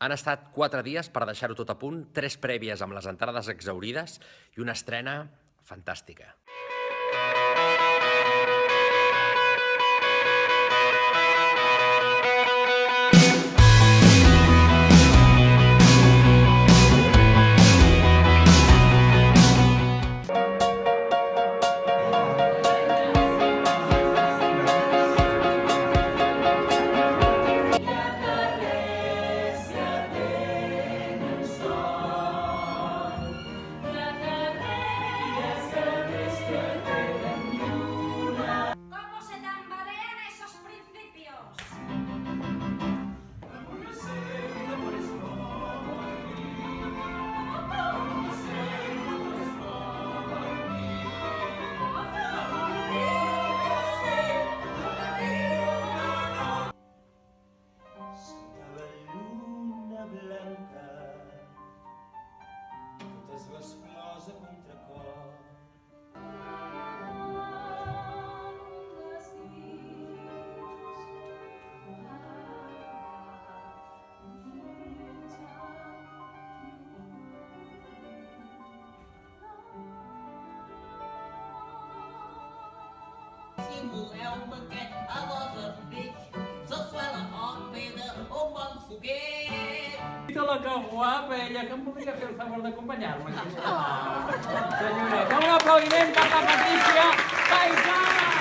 Han estat 4 dies per deixar-ho tot a punt, 3 prèvies amb les entrades exhaurides i una estrena fantàstica. Si voleu un banquet a dos amics, s'essuela poc pedra o bon foguet. La que guapa, ella, que em podria fer el favor d'acompanyar-me. Senyoreta, un aplaudiment per la Patricia Paisà!